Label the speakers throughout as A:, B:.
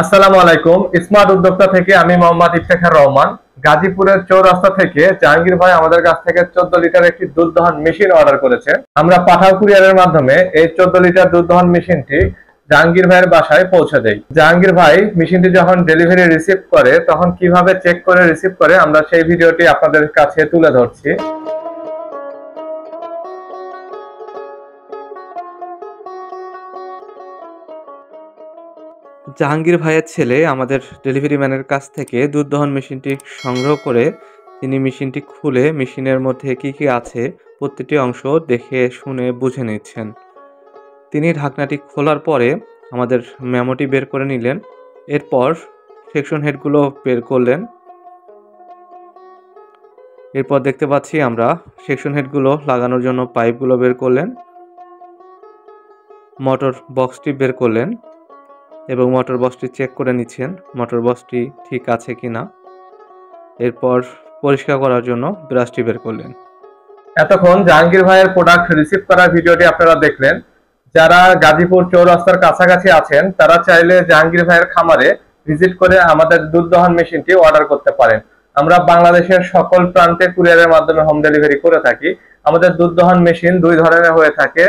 A: আসসালামু আলাইকুম। স্মার্ট উদ্যোক্তা থেকে আমি মোহাম্মদ ইফতেখার রহমান। গাজীপুরের চৌরাস্তা থেকে জাহাঙ্গীর ভাই আমাদের কাছ থেকে 14 লিটার একটি দুধ দহন মেশিন অর্ডার করেছে। আমরা পাঠাও কুরিয়ারের মাধ্যমে এই 14 লিটার দুধ দহন মেশিনটি জাহাঙ্গীর ভাইয়ের বাসায় পৌঁছে দেই। জাহাঙ্গীর ভাই মেশিনটি যখন ডেলিভারি রিসিভ করে তখন কিভাবে চেক করে রিসিভ করে আমরা সেই ভিডিওটি আপনাদের কাছে তুলে ধরছি।
B: জাহাঙ্গীর ভাইয়ের ছেলে আমাদের ডেলিভারি ম্যানের কাছ থেকে দুধ দহন মেশিনটি সংগ্রহ করে তিনি মেশিনটি খুলে মেশিনের মধ্যে কি আছে প্রতিটি অংশ দেখে শুনে বুঝে নিচ্ছেন। তিনি ঢাকনাটি খোলার পরে আমাদের মেমোটি বের করে নিলেন। এরপর সেকশন হেডগুলো বের করলেন। এরপর দেখতে পাচ্ছি আমরা সেকশন হেডগুলো লাগানোর জন্য পাইপগুলো বের করলেন, মোটর বক্সটি বের করলেন এবং মোটর বক্সটি চেক করে নিচ্ছেন মোটর বক্সটি ঠিক আছে কিনা। এরপর পরিষ্কার করার জন্য ব্রাশটি বের করলেন।
A: এতক্ষণ জাহাঙ্গীর ভাইয়ের প্রোডাক্ট রিসিভ করার ভিডিওটি আপনারা দেখলেন। যারা গাজীপুর চৌরাস্তার কাছাকাছি আছেন তারা চাইলে জাহাঙ্গীর ভাইয়ের খামারে ভিজিট করে আমাদের দুধ দহন মেশিনটি অর্ডার করতে পারেন। আমরা বাংলাদেশের সকল প্রান্তে কুরিয়ারের মাধ্যমে হোম ডেলিভারি করে থাকি। আমাদের দুধ দহন মেশিন দুই ধরনের হয়ে থাকে,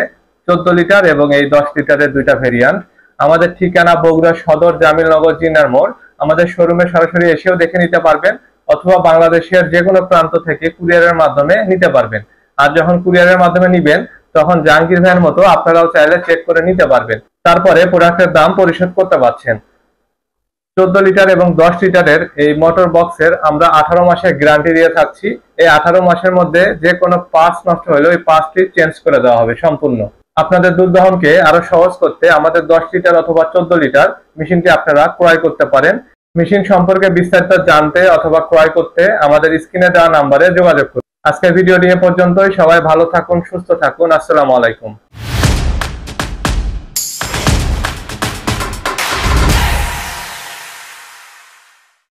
A: 14 লিটার এবং এই 10 লিটারের দুইটা ভেরিয়েন্ট। আমাদের ঠিকানা বগুড়া সদর জামিলনগর জিন্নার মোড়। আমাদের শোরুমে সরাসরি এসেও দেখে নিতে পারবেন অথবা বাংলাদেশের যে কোনো প্রান্ত থেকে কুরিয়ারের মাধ্যমে নিতে পারবেন। আর যখন কুরিয়ারের মাধ্যমে নিবেন তখন জাহাঙ্গীর ভাইয়ের মতো আপনারাও চাইলে চেক করে নিতে পারবেন, তারপরে প্রোডাক্টের দাম পরিশোধ করতে পারছেন। 14 লিটার এবং 10 লিটারের এই মোটর বক্সের আমরা 18 মাসের গ্যারান্টি দিয়ে থাকছি। এই 18 মাসের মধ্যে যে কোনো পার্টস নষ্ট হলে ওই পার্টসটি চেঞ্জ করে দেওয়া হবে সম্পূর্ণ। আপনাদের দুধ দহনকে আরো সহজ করতে আমাদের 10 লিটার অথবা 14 লিটার মেশিনটি আপনারা ক্রয় করতে পারেন। মেশিন সম্পর্কে বিস্তারিত জানতে অথবা ক্রয় করতে আমাদের স্ক্রিনে দেওয়া নাম্বারে যোগাযোগ করুন। আজকের ভিডিও নিয়ে পর্যন্তই। সবাই ভালো থাকুন, সুস্থ থাকুন। আসসালামু আলাইকুম।